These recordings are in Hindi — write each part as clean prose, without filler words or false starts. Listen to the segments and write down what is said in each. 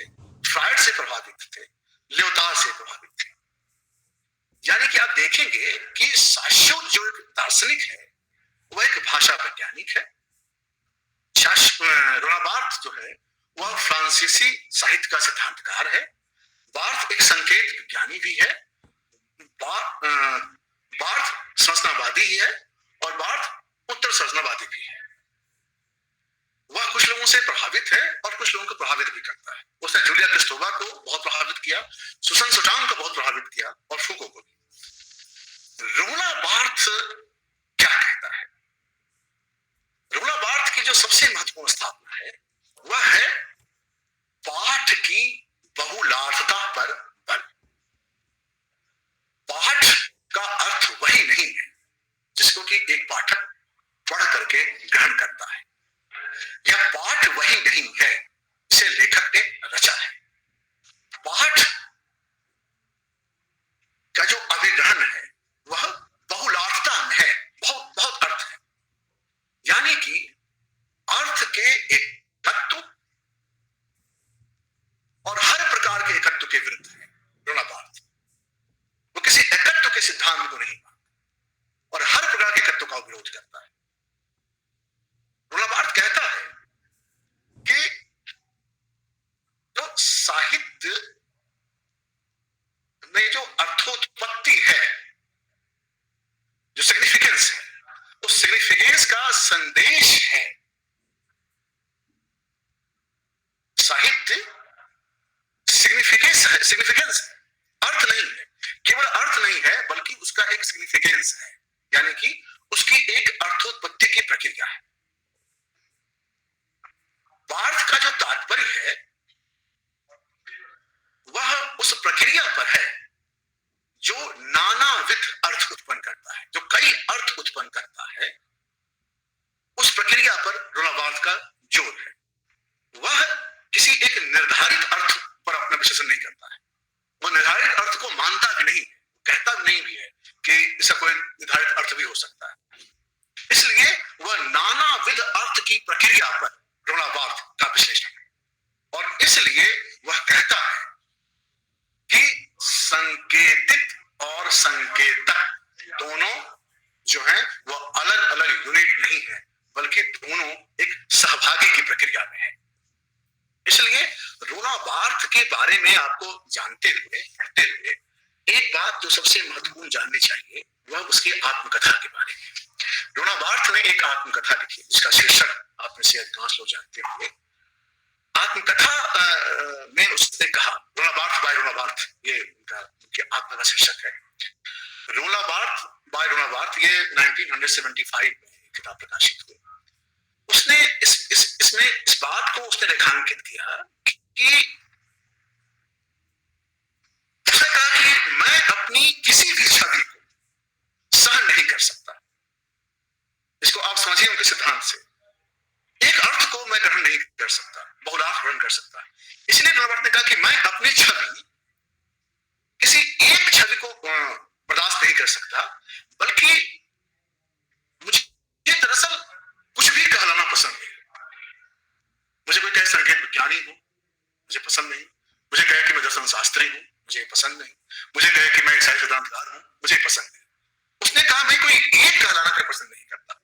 थे, फ्रायड से प्रभावित थे, ल्योतार से प्रभावित थे। यानी कि आप देखेंगे कि साशोट जो एक दार्शनिक है वह एक भाषा वैज्ञानिक है। रोना बार्थ जो है वह फ्रांसीसी साहित्य का सिद्धांतकार है। बार्थ एक संकेत विज्ञानी भी है। बार्थ संरचनावादी ही है और बार्थ उत्तर संरचनावादी भी है। वह कुछ लोगों से प्रभावित है और कुछ लोगों को प्रभावित भी करता है। उसने जूलिया क्रिस्टोवा को बहुत प्रभावित किया, सुसन सोटांग को बहुत प्रभावित किया और फूको को भी। रोना बार्थ क्या कहता है? रोना बार्थ की जो सबसे महत्वपूर्ण स्थापना है वह है पाठ की बहुलार्थता पर बल। पाठ का अर्थ वही नहीं है जिसको कि एक पाठक पढ़ करके ग्रहण करता है। यह पाठ वही नहीं है जिसे लेखक ने रचा है। पाठ का जो अभिग्रहण है वह बहुलार्थता में है, बहुत बहुत अर्थ है। यानी कि अर्थ के एकत्व और हर प्रकार के एकत्व के विरुद्ध है रोना बार्थ। वो किसी एकत्व के सिद्धांत को नहीं मानता और हर प्रकार के एकत्व का विरोध करता है। रोना बार्थ कहता है कि जो साहित्य में जो अर्थोत्पत्ति है, जो सिग्निफिकेंस है, उस सिग्निफिकेंस का संदेश है। साहित्य सिग्निफिकेंस है, सिग्निफिकेंस है, अर्थ नहीं है। केवल अर्थ नहीं है बल्कि उसका एक सिग्निफिकेंस है, यानी कि उसकी एक अर्थोत्पत्ति की प्रक्रिया है। बार्थ का जो तात्पर्य है वह उस प्रक्रिया पर है जो नानाविध अर्थ उत्पन्न करता है, जो कई अर्थ उत्पन्न करता है। उस प्रक्रिया पर रोना बार्थ का जोर है। वह किसी एक निर्धारित अर्थ पर अपना विश्लेषण नहीं करता है। वह निर्धारित अर्थ को मानता भी नहीं, कहता भी नहीं भी है कि इसका कोई निर्धारित अर्थ भी हो सकता है। इसलिए वह नानाविध अर्थ की प्रक्रिया पर रोना बार्थ का विश्लेषण है और इसलिए वह कहता है कि संकेतित और संकेतक दोनों जो है वह अलग अलग यूनिट नहीं है बल्कि दोनों एक सहभागी की प्रक्रिया में है। इसलिए रोना बार्थ के बारे में आपको जानते हुए पढ़ते हुए एक बात जो सबसे महत्वपूर्ण जाननी चाहिए वह उसकी आत्मकथा के बारे में। रोना बार्थ ने एक आत्मकथा लिखी जिसका शीर्षक आप में से अधिकांश लोग जानते होंगे। आत्मकथा में उसने कहा, रोना बार्थ बाय रोना बार्थ, ये उनका आत्मकथा का शीर्षक है। रोना बार्थ बाय रोना बार्थ, ये 1975 में किताब प्रकाशित हुई। उसने इसमें इस बात को उसने रेखांकित किया कि उसने कहा कि मैं अपनी किसी भी छवि को सहन नहीं कर सकता। इसको आप समझिए उनके सिद्धांत से। एक अर्थ को मैं ग्रहण नहीं कर सकता, बहुलार्थ ग्रहण कर सकता। इसलिए रोना बार्थ ने कहा कि मैं अपनी छवि किसी एक छवि को बर्दाश्त नहीं कर सकता, बल्कि मुझे दरअसल कुछ भी कहलाना पसंद है। मुझे कोई कहे संकेत विज्ञानी हूं, मुझे पसंद नहीं। मुझे कहे कि मैं दर्शन शास्त्री हूं, मुझे पसंद नहीं। मुझे कहे कि मैं ईसाई सिद्धांतकार हूं, मुझे पसंद नहीं। उसने कहा मैं कोई एक कहलाना कोई पसंद नहीं करता।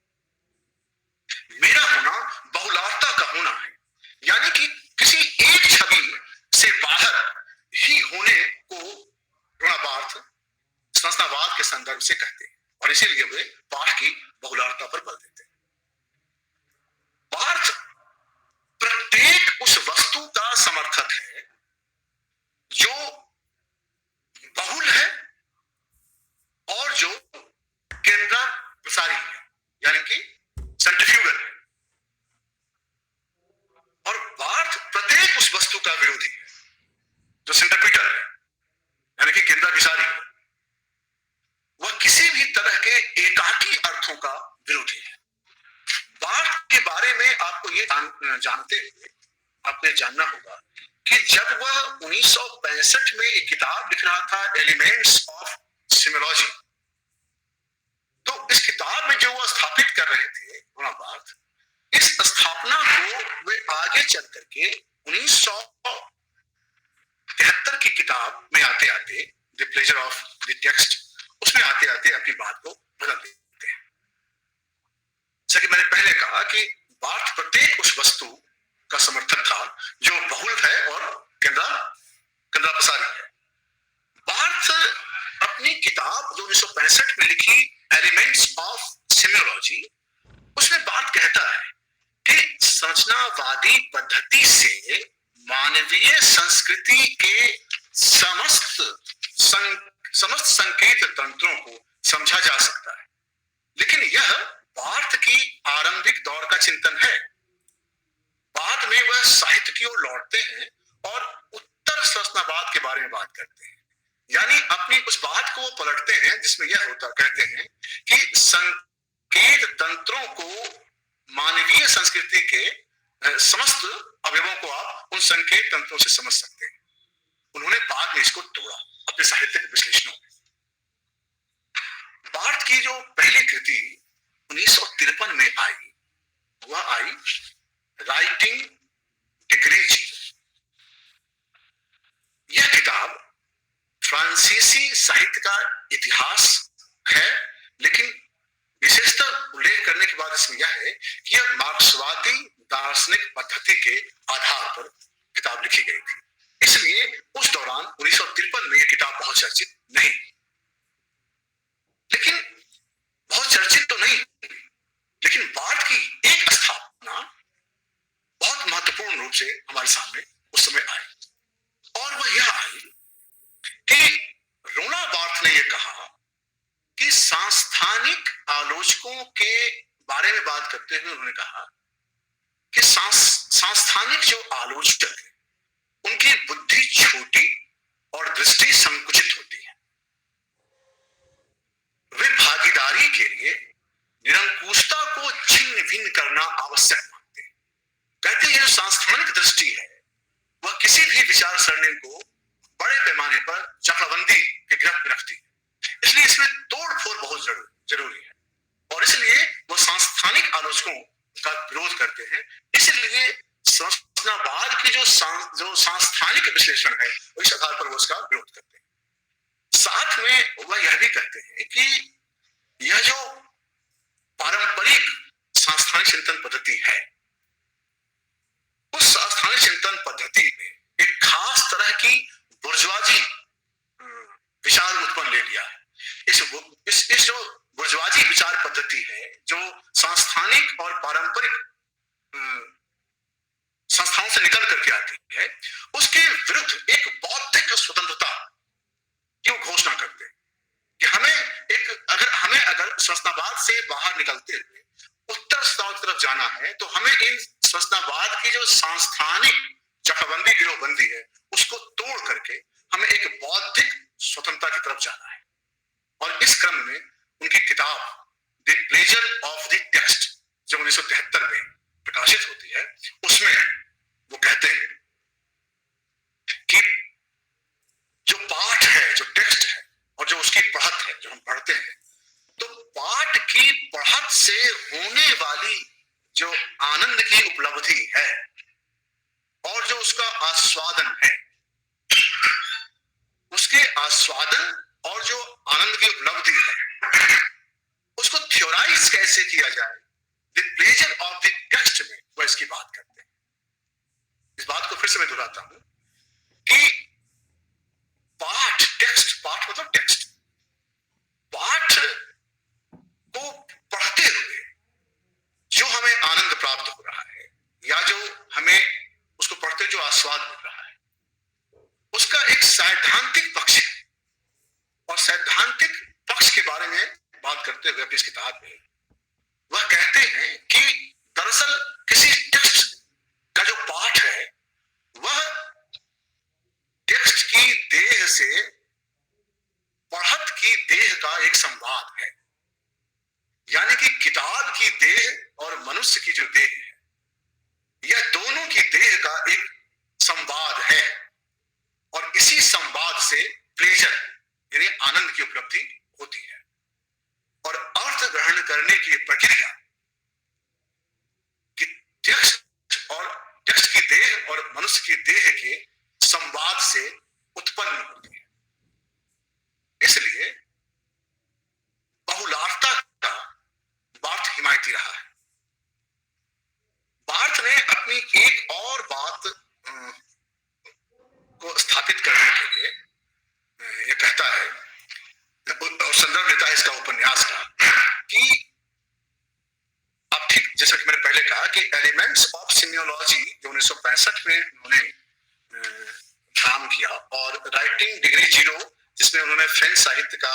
मेरा होना बहुलार्थता का होना है, यानी कि किसी एक छवि से बाहर ही होने को रोना बार्थ संस्थावाद के संदर्भ से कहते हैं और इसीलिए वे पाठ की बहुलार्थता पर बल देते हैं। बार्थ प्रत्येक उस वस्तु का समर्थक है जो बहुल है और जो केंद्र प्रसारी है, यानी कि सेंट्रीफ्यूगल है। और बार्थ प्रत्येक उस वस्तु का विरोधी है जो सेंट्रीपिटल है, यानी कि केंद्र विसारी है। वह किसी भी तरह के एकाकी अर्थों का विरोधी है। बार्थ के बारे में आपको ये जानते हुए आपने जानना होगा कि जब वह 1965 में एक किताब लिख रहा था एलिमेंट्स ऑफ सिमियोलॉजी, तो इस किताब में जो वह स्थापित कर रहे थे रोना बार्थ, इस स्थापना को वे आगे चल करके प्लेजर ऑफ द टेक्स्ट, उसमें आते आते अपनी बात को बदल देते हैं। जैसा कि मैंने पहले कहा कि बार्थ प्रत्येक उस वस्तु का समर्थक था जो बहुल है और केंद्रा प्रसारी है। बार्थ अपनी किताब जो 1965 में लिखी एलिमेंट्स ऑफ सेमियोलॉजी, उसमें बात कहता है कि संरचनावादी पद्धति से मानवीय संस्कृति के समस्त संकेत तंत्रों को समझा जा सकता है, लेकिन यह बार्थ की आरंभिक दौर का चिंतन है। बाद में वह साहित्य की ओर लौटते हैं और उत्तर संरचनावाद के बारे में बात करते हैं, यानी अपनी उस बात को पलटते हैं जिसमें यह होता कहते हैं कि संकेत तंत्रों को मानवीय संस्कृति के समस्त अवयवों को आप उन संकेत तंत्रों से समझ सकते हैं। उन्होंने बाद में इसको तोड़ा अपने साहित्यिक विश्लेषणों में। बार्थ की जो पहली कृति 1953 में आई, वह आई राइटिंग डिग्रीजी। यह किताब फ्रांसीसी साहित्य का इतिहास है, लेकिन विशेषतः उल्लेख करने की बात इसमें यह है कि यह मार्क्सवादी दार्शनिक पद्धति के आधार पर किताब लिखी गई थी, इसलिए उस दौरान 1953 में यह किताब बहुत चर्चित नहीं, लेकिन बहुत चर्चित तो नहीं, लेकिन बार्थ की एक स्थापना बहुत महत्वपूर्ण रूप से हमारे सामने उस समय आई, और वह यह आई कि रोना बार्थ ने यह कहा कि सांस्थानिक आलोचकों के बारे में बात करते हुए उन्होंने कहा कि सांस्थानिक जो आलोचक है उनकी बुद्धि छोटी और दृष्टि संकुचित होती है। वे भागीदारी के लिए निरंकुशता को छिन्न भिन्न करना आवश्यक मानते हैं। कहते हैं जो सांस्थानिक दृष्टि है वह किसी भी विचार सरणी को बड़े पैमाने पर चक्रबंदी के गिरफ्त में रखती है, इसलिए इसमें तोड़फोड़ बहुत जरूरी है, और इसलिए वो सांस्थानिक आलोचकों का विरोध करते हैं। इसलिए संरचनावाद की जो सांस्थानिक विश्लेषण है उस आधार पर वो उसका विरोध करते हैं। साथ में वह यह भी कहते हैं कि यह जो पारंपरिक सांस्थानिक चिंतन पद्धति है, उस सांस्थानिक चिंतन पद्धति में एक खास तरह की बुर्जुआजी विचार उत्पन्न ले लिया है। इस जो बुर्जुआजी विचार पद्धति है जो सांस्थानिक और पारंपरिक संस्थाओं से निकल करके आती है, उसके विरुद्ध एक बौद्धिक स्वतंत्रता की वो घोषणा करते हैं कि अगर संस्थावाद से बाहर निकलते हुए उत्तर संस्थाओं की तरफ जाना है तो हमें इन संस्थावाद की जो सांस्थानिक चक्रबंदी गिरोहबंदी है उसको तोड़ करके हमें एक बौद्धिक स्वतंत्रता की तरफ जाना है। और इस क्रम में उनकी किताब the pleasure of the text जो 1973 में प्रकाशित होती है, उसमें वो कहते हैं कि जो पाठ है, जो टेक्स्ट है और जो उसकी पढ़त है, जो हम पढ़ते हैं, तो पाठ की पढ़त से होने वाली जो आनंद की उपलब्धि है और जो उसका आस्वादन है, उसके आस्वादन और जो आनंद की उपलब्धि है उसको थ्योराइज कैसे किया जाए, the pleasure of the text में वह इसकी बात करते हैं। इस बात को फिर से मैं दोहराता हूं कि पाठ मतलब टेक्स्ट, पाठ को पढ़ते हुए जो हमें आनंद प्राप्त हो रहा है या जो हमें उसको पढ़ते जो आस्वाद मिल रहा है, उसका एक सैद्धांतिक पक्ष है। और सैद्धांतिक पक्ष के बारे में बात करते हुए अपनी इस किताब में वह कहते हैं कि दरअसल किसी टेक्स्ट का जो पाठ है वह टेक्स्ट की देह से पढ़त की देह का एक संवाद है, यानी कि किताब की देह और मनुष्य की जो देह है, यह दोनों की देह का एक संवाद है, और इसी संवाद से प्लेजर यानी आनंद की उपलब्धि होती है। और अर्थ ग्रहण करने की प्रक्रिया कि टेक्स्ट की देह और मनुष्य की देह के संवाद से उत्पन्न होती है। को स्थापित करने के लिए ये कहता है और संदर्भ लेता है इसका उपन्यास का कि अब ठीक जैसा कि मैंने पहले कहा कि एलिमेंट्स ऑफ सिमियोलॉजी जो 1965 में उन्होंने काम किया और राइटिंग डिग्री 0 जिसमें उन्होंने फ्रेंच साहित्य का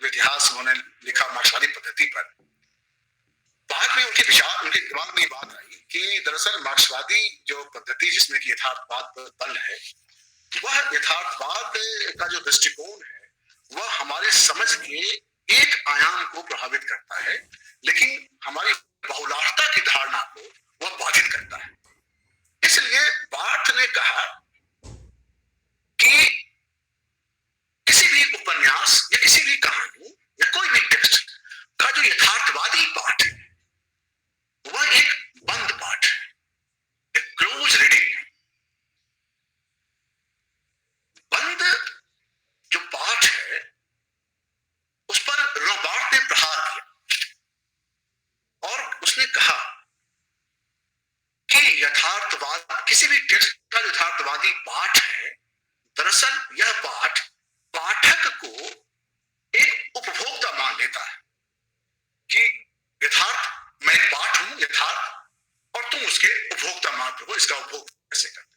इतिहास उन्होंने लिखा मार्क्सवादी पद्धति पर। बाद में उनके दिमाग में बात आई कि दरअसल मार्क्सवादी जो पद्धति जिसमें कि यथार्थवाद पर बल है, वह यथार्थवाद का जो दृष्टिकोण है वह हमारे समझ के एक आयाम को प्रभावित करता है, लेकिन हमारी बहुलार्थता की धारणा को वह बाधित करता है। इसलिए बार्थ ने कहा कि किसी भी उपन्यास या किसी भी कहानी या कोई भी टेक्स्ट का जो यथार्थवादी पाठ है वह एक बंद पाठ है, एक क्लोज रीडिंग। बंद जो पाठ है उस पर रॉबर्ट ने प्रहार किया और उसने कहा कि यथार्थवाद किसी भी टेक्स्ट का यथार्थवादी पाठ है, दरअसल यह पाठ पाठक को एक उपभोक्ता मान लेता है कि यथार्थ मैं पाठ हूं, यथार्थ और तुम उसके उपभोक्ता मात्र हो, इसका उपभोग कैसे करते।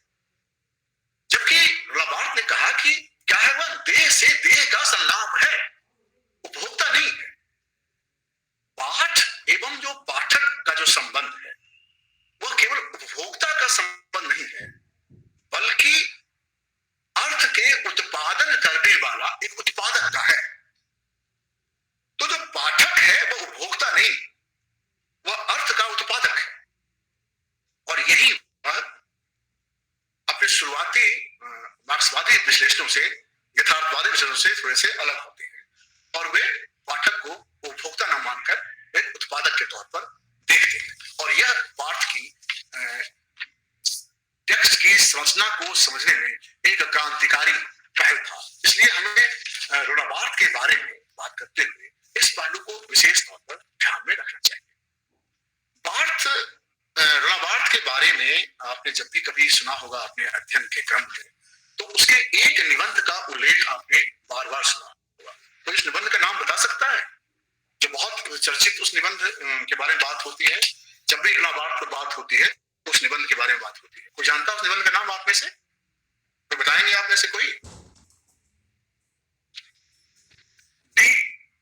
जबकि रॉबर्ट ने कहा कि क्या है वह देह से देह का संलाप है, उपभोक्ता नहीं है। पाठ एवं जो पाठक का जो संबंध है वह केवल उपभोक्ता का संबंध नहीं है, बल्कि अर्थ के उत्पादन करने वाला एक उत्पादक का है। तो जो पाठक है वह उपभोक्ता नहीं, वह अर्थ का उत्पादक है। और यही वह अपने शुरुआती मार्क्सवादी विश्लेषणों से, यथार्थवादी विश्लेषणों से थोड़े से अलग होते हैं और वे पाठक को उपभोक्ता न मानकर एक उत्पादक के तौर पर देखते हैं। और यह पाठ की टेक्स्ट की संरचना को समझने में एक क्रांतिकारी पहल था। इसलिए हमें रोना बार्थ के बारे में बात करते हुए इस पहलू को विशेष तौर पर ध्यान में रखना चाहिए। रोना बार्थ के बारे में आपने जब भी कभी सुना होगा अपने अध्ययन के क्रम में, तो उसके एक निबंध का उल्लेख आपने बार बार सुना होगा। तो इस निबंध का नाम बता सकता है जो बहुत चर्चित उस निबंध के बारे में बात होती है? जब भी रोना बार्थ पर बात होती है उस निबंध के बारे में बात होती है। कोई जानता है उस निबंध का नाम आप में से? कोई बताएंगे आप में से कोई?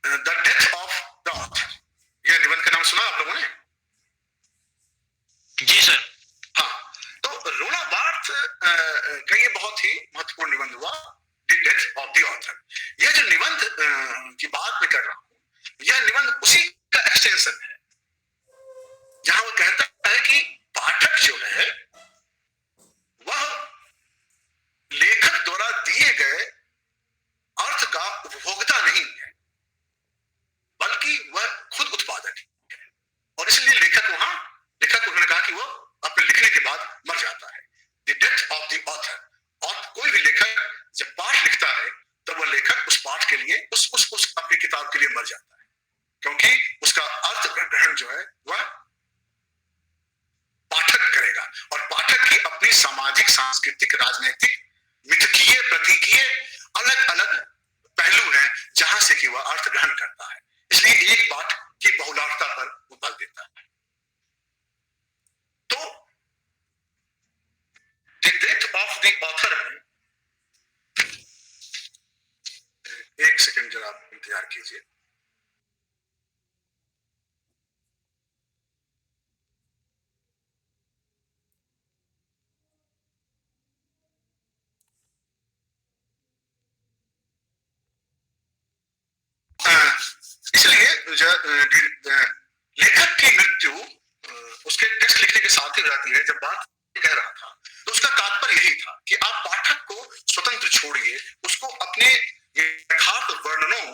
The death of the author, यह निबंध का नाम सुना आप लोगों ने? जी सर। हाँ, तो रोना बार्थ का ये बहुत ही महत्वपूर्ण निबंध हुआ, the death of the author. यह जो निबंध की बात मैं कर रहा हूं, यह निबंध उसी का एक्सटेंशन है जहां वो कहता है कि पाठक जो है वह लेखक द्वारा दिए गए अर्थ का उपभोक्ता नहीं है, बल्कि वह खुद उत्पादक है। और इसलिए लेखक उन्होंने कहा कि वह अपने लिखने के बाद मर जाता है। The death of the author. और कोई भी लेखक जब पाठ लिखता है तो वह लेखक उस पाठ के लिए उस अपनी किताब के लिए मर जाता है, क्योंकि उसका अर्थ ग्रहण जो है वह पाठक करेगा। और पाठक की अपनी सामाजिक, सांस्कृतिक, राजनीतिक, मिथकीय, प्रतीकीय अलग अलग पहलू हैं जहां से कि वह अर्थ ग्रहण करता है। इसलिए एक पाठ की बहुलार्थता पर वो बल देता है। तो the death of the author में, एक सेकंड जरा आप इंतजार कीजिए। इसलिए लेखक की मृत्यु उसके टेक्स्ट लिखने के साथ ही हो जाती है। जब बात कह रहा था तो उसका तात्पर्य यही था कि आप पाठक को स्वतंत्र छोड़िए, उसको अपने यथार्थ वर्णनों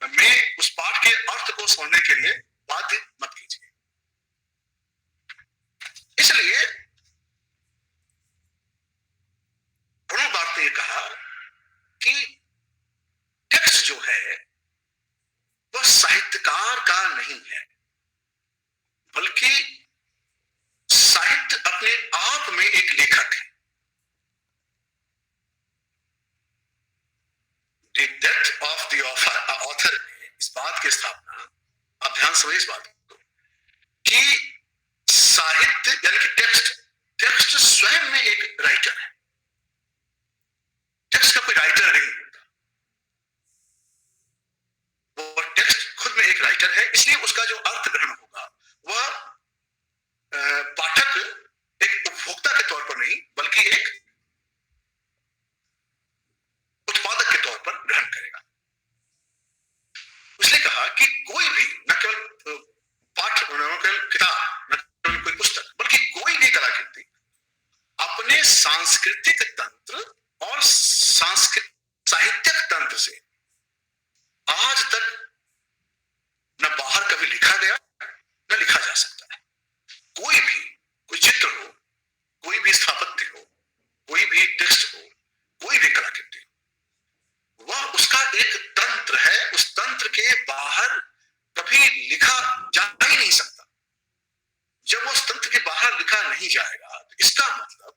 में उस पाठ के अर्थ को समझने के लिए बाध्य मत कीजिए। इसलिए ब्रूनो बार्थ ने कहा कि टेक्स्ट जो है वह साहित्यकार का नहीं है, बल्कि साहित्य अपने आप में एक लेखक है। इस बात को कि साहित्य यानी कि टेक्स्ट स्वयं में एक राइटर है। टेक्स्ट का कोई राइटर नहीं होता, वो टेक्स्ट खुद में एक राइटर है। इसलिए उसका जो अर्थ ग्रहण होगा वह पाठक एक उपभोक्ता के तौर पर नहीं बल्कि एक उत्पादक के तौर पर ग्रहण करेगा। उसने कहा कि कोई भी न केवल पाठ, न केवल किताब, न केवल कोई पुस्तक, बल्कि कोई भी कलाकृति अपने सांस्कृतिक तंत्र और साहित्यिक तंत्र से आज तक न बाहर कभी लिखा गया न लिखा जा सकता है। कोई चित्र हो, कोई भी स्थापत्य हो, कोई भी टेक्स्ट हो, कोई भी कलाकृति, वह उसका एक तंत्र है। उस तंत्र के बाहर कभी लिखा जा ही नहीं सकता। जब उस तंत्र के बाहर लिखा नहीं जाएगा तो इसका मतलब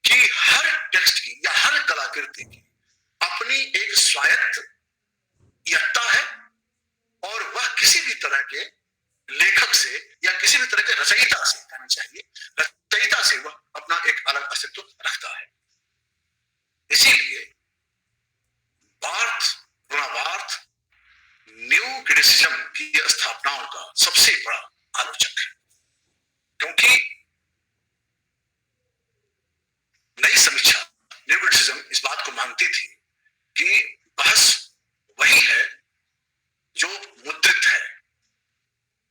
कि हर टेक्स्ट की या हर कलाकृति की अपनी एक स्वायत्तता है और वह किसी भी तरह के लेखक से या किसी भी तरह के रचयिता से, कहना चाहिए रचयिता से, वह अपना एक अलग अस्तित्व रखता है। इसीलिए बार्थ न्यू क्रिटिसिज्म की स्थापनाओं का सबसे बड़ा आलोचक है, क्योंकि नई समीक्षा न्यू क्रिटिसिज्म इस बात को मानती थी कि बहस वही है जो मुद्रित है,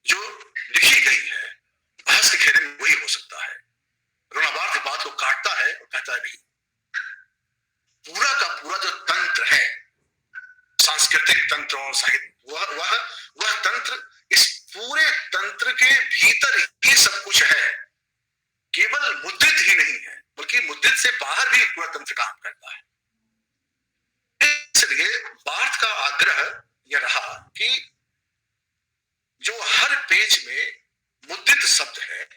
जो लिखी गई है। बहस के खेल में वही हो सकता है। रोना बार्थ इस बात को काटता है और कहता है भी पूरा का पूरा जो तंत्र है, सांस्कृतिक तंत्र और साहित्य, वह तंत्र, इस पूरे तंत्र के भीतर ही सब कुछ है। केवल मुद्रित ही नहीं है बल्कि मुद्रित से बाहर भी पूरा तंत्र काम करता है। इसलिए बार्थ का आग्रह यह रहा कि जो हर पेज में मुद्रित शब्द है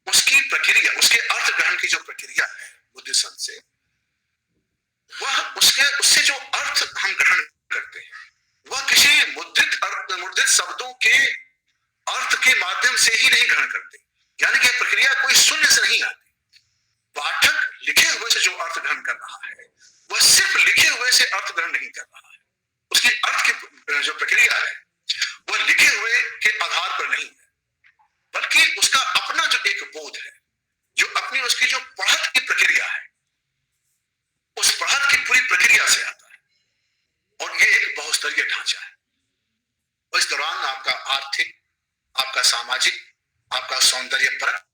उसकी प्रक्रिया, उसके अर्थ ग्रहण की जो प्रक्रिया है मुद्रित शब्द से, वह उससे जो अर्थ हम ग्रहण करते हैं वह किसी मुद्रित शब्दों के अर्थ के माध्यम से ही नहीं ग्रहण करते। यानी कि प्रक्रिया कोई शून्य से नहीं आती। पाठक लिखे हुए से जो अर्थ ग्रहण कर रहा है वह सिर्फ लिखे हुए से अर्थ ग्रहण नहीं कर रहा है। उसकी अर्थ की जो प्रक्रिया है वह लिखे हुए के आधार पर नहीं है, बल्कि उसका अपना जो एक बोध है, जो अपनी उसकी जो पढ़त की प्रक्रिया है, उस पढ़त की पूरी प्रक्रिया से आता है। और यह एक बहुस्तरीय ढांचा है। और इस दौरान आपका आर्थिक, आपका सामाजिक, आपका सौंदर्य परक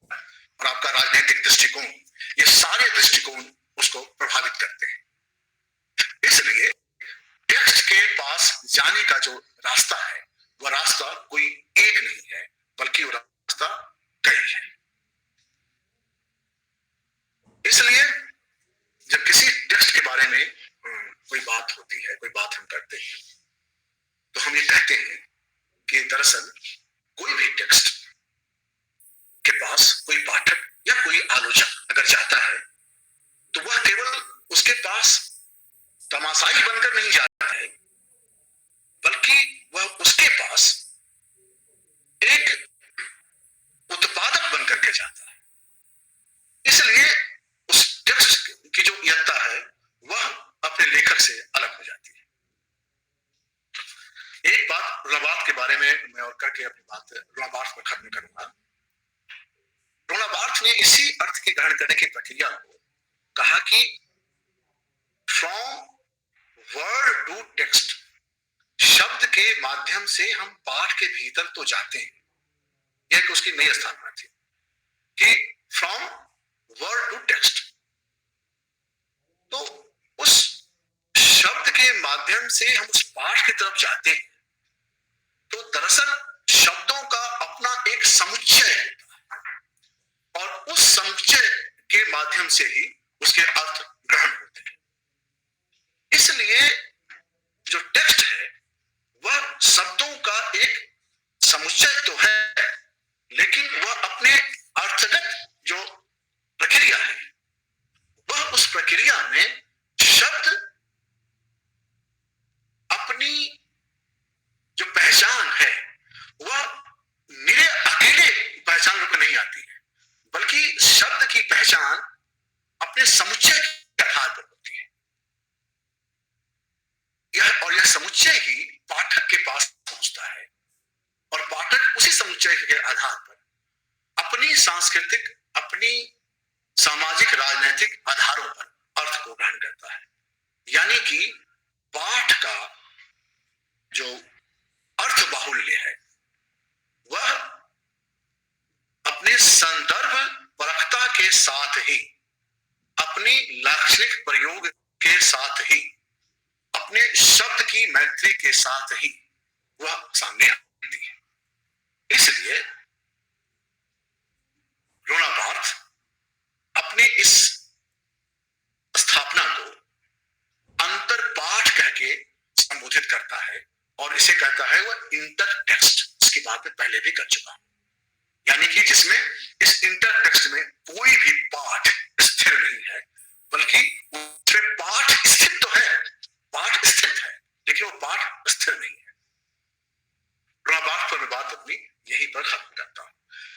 और आपका राजनीतिक दृष्टिकोण, ये सारे दृष्टिकोण उसको प्रभावित करते हैं। इसलिए टेक्स्ट के पास जाने का जो रास्ता है वह रास्ता कोई एक नहीं है बल्कि वह रास्ता कई है। इसलिए जब किसी टेक्स्ट के बारे में कोई बात होती है, कोई बात हम करते हैं, तो हम ये कहते हैं कि दरअसल कोई भी टेक्स्ट के पास कोई पाठक या कोई आलोचक अगर जाता है तो वह केवल उसके पास तमाशाई बनकर नहीं जाता है, बल्कि वह उसके पास एक उत्पादक बनकर के जाता है। इसलिए उस टेक्स्ट की जो यत्ता है वह अपने लेखक से अलग हो जाती है। एक बात रोना बार्थ के बारे में मैं और करके अपनी बात रोना बार्थ में खत्म करूंगा। रोना बार्थ ने इसी अर्थ की ग्रहण करने की प्रक्रिया को कहा कि फ्रॉम वर्ड टू टेक्स्ट, शब्द के माध्यम से हम पाठ के भीतर तो जाते हैं। यह उसकी नई स्थापना थी कि फ्रॉम वर्ड टू टेक्स्ट, तो उस शब्द के माध्यम से हम उस पाठ की तरफ जाते हैं। तो दरअसल शब्दों का अपना एक समुच्चय होता है और उस समुच्चय के माध्यम से ही उसके अर्थ ग्रहण होते हैं। इसलिए जो टेक्स्ट है वह शब्दों का एक समुच्चय तो है, लेकिन वह अपने अर्थगत जो प्रक्रिया है वह उस प्रक्रिया में शब्द अपनी जो पहचान पहचान अपने समुच्चय के आधार पर होती है। यह समुच्चय ही पाठक के पास पहुंचता है और पाठक उसी समुच्चय के आधार पर अपनी सांस्कृतिक, अपनी सामाजिक, राजनीतिक आधारों पर अर्थ को ग्रहण करता है। यानी कि पाठ का जो अर्थ बाहुल्य है वह अपने संदर्भ परखता के साथ ही, अपनी लाक्षणिक प्रयोग के साथ ही, अपने शब्द की मैत्री के साथ ही वह सामने आती है। इसलिए रोना बार्थ अपनी इस स्थापना को अंतरपाठ कह के संबोधित करता है और इसे कहता है वह इंटरटेक्स्ट। इसकी बात मैं पहले भी कर चुका हूं, यानी कि जिसमें इस इंटरटेक्स्ट में कोई भी पाठ स्थिर नहीं है, बल्कि उसमें पाठ स्थिर तो है, पाठ स्थिर है, लेकिन वो पाठ स्थिर नहीं है। रोना बार्थ पर मैं बात अपनी यहीं पर खत्म करता हूं।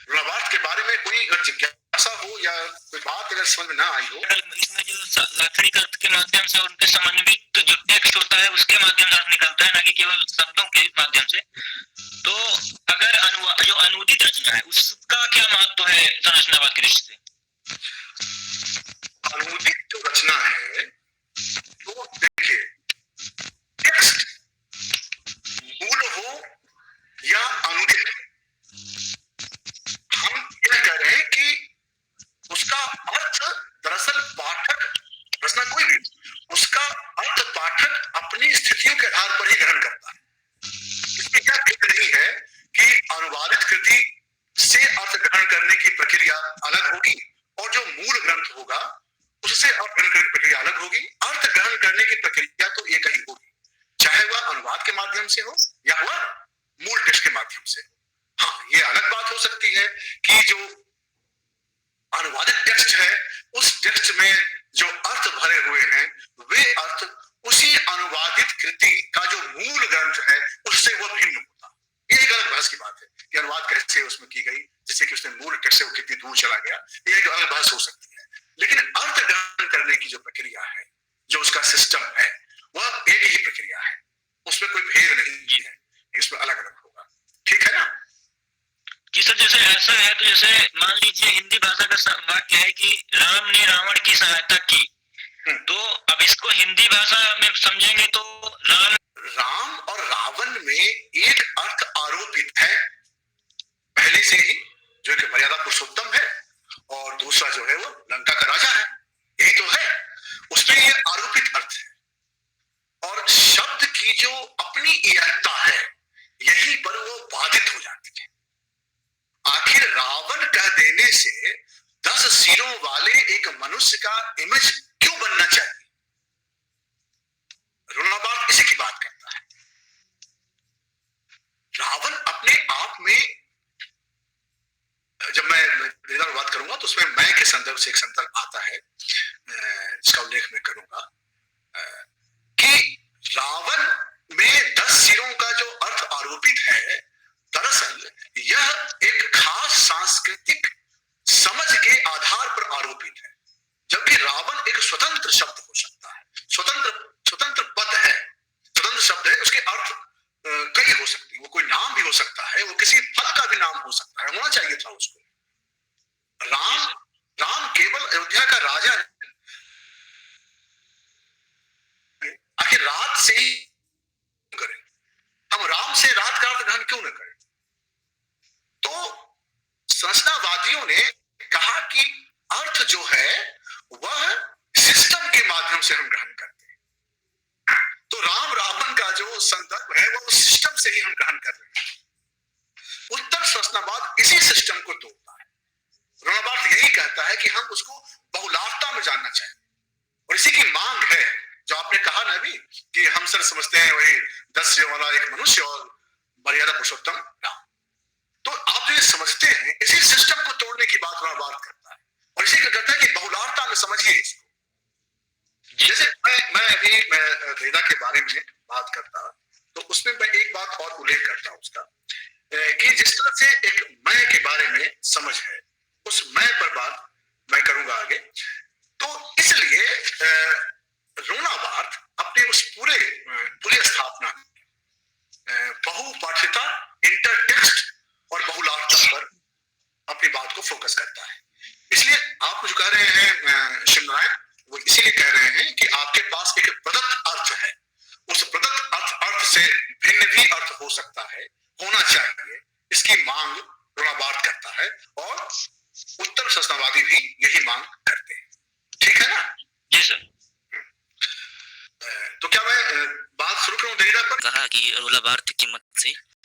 रोना बार्थ के बारे में कोई अगर जिज्ञासा हो या कोई बात अगर समझ में ना आई हो, इसमें जो लाक्षणिक अर्थ के माध्यम से उनके समन्वित जो टेक्स्ट होता है उसके माध्यम से अर्थ निकलता है, ना कि केवल शब्दों के माध्यम से। तो अगर जो अनुदित रचना है उसका क्या महत्व है संरचनावाद की दृष्टि से? अनुदित जो रचना है तो देखिए, टेक्स्ट मूल हो या अनुदित, हम यह कह रहे हैं कि उसका अर्थ दरअसल पाठक, रचना कोई भी, उसका अर्थ पाठक अपनी स्थितियों के आधार पर ही ग्रहण करता है। इसमें क्या फिक्र नहीं है कि अनुवादित कृति से अर्थ ग्रहण करने की प्रक्रिया अलग होगी और जो मूल ग्रंथ होगा उससे अर्थ ग्रहण करने की प्रक्रिया अलग होगी। अर्थ ग्रहण करने की प्रक्रिया तो एक ही होगी, चाहे वह अनुवाद के माध्यम से हो या वह मूल टेक्स्ट के माध्यम से हो। हाँ, ये अलग बात हो सकती है कि जो अनुवादित टेक्स्ट है उस टेक्स्ट में जो अर्थ भरे हुए हैं वे अर्थ उसी अनुवादित कृति का जो मूल ग्रंथ है उससे वो भिन्न होता। ये एक अलग बहस की बात है कि अनुवाद कैसे उसमें की गई, जैसे कि उसने मूल टेक्स्ट से वो कितनी दूर चला गया, ये एक अलग बहस हो सकती है। लेकिन अर्थ ग्रहण करने की जो प्रक्रिया है, जो उसका सिस्टम है, वह एक ही प्रक्रिया है, उसमें कोई भेद नहीं है, इसमें अलग अलग होगा। ठीक है ना जी सर, जैसे ऐसा है तो जैसे मान लीजिए हिंदी भाषा का वाक्य है कि राम ने रावण की सहायता की, तो अब इसको हिंदी भाषा में समझेंगे तो राम और रावण में एक अर्थ आरोपित है पहले से ही, जो कि मर्यादा पुरुषोत्तम है, और दूसरा जो है वो लंका का राजा है, यही तो है, उसमें ये आरोपित अर्थ है। और शब्द की जो अपनी एकता है यहीं पर वो बाधित हो जाती है। आखिर रावण कह देने से 10 सिरों वाले एक मनुष्य का इमेज क्यों बनना चाहिए? रोना बार्थ इसी की बात करता है। रावण अपने आप में, जब मैं बात करूंगा तो उसमें मैं के संदर्भ से एक संदर्भ आता है जिसका उल्लेख मैं करूंगा कि रावण में 10 सिरों का जो अर्थ आरोपित है, दरअसल यह एक खास सांस्कृतिक समझ के आधार पर आरोपित है, जबकि रावण एक स्वतंत्र शब्द हो सकता है, स्वतंत्र पद है, स्वतंत्र शब्द है, उसके अर्थ कई हो सकती है, वो कोई नाम भी हो सकता है, वो किसी फल का भी नाम हो सकता है, होना चाहिए था उसको। राम केवल अयोध्या का राजा नहीं, आखिर रात से ही करें हम, राम से रात का अर्थ ग्रहण क्यों न करें? तो संरचनावादियों ने कहा कि अर्थ जो है वह सिस्टम के माध्यम से हम ग्रहण करते हैं। तो राम रावण का जो संदर्भ है वो सिस्टम से ही हम ग्रहण कर रहे हैं। उत्तर संरचनावाद इसी सिस्टम को तोड़ता है। रोना बार्थ यही कहता है कि हम उसको बहुलार्थता में जानना चाहिए, और इसी की मांग है जो आपने कहा ना अभी कि हम सर समझते हैं वही 10 सिरों वाला एक मनुष्य और मर्यादा पुरुषोत्तम राम। तो आप जो समझते हैं इसी सिस्टम को तोड़ने की बात रोना बार्थ करता है, और इसी का कहता है कि बहुलार्थता में समझिए इसको। जैसे मैं अभी वेदा के बारे में बात करता तो उसमें मैं एक बात और उल्लेख करता हूं उसका, कि जिस तरह से एक मैं के बारे में समझ है, उस मैं पर बात मैं करूंगा आगे। पर कहा कि रोलावार्थ की मत से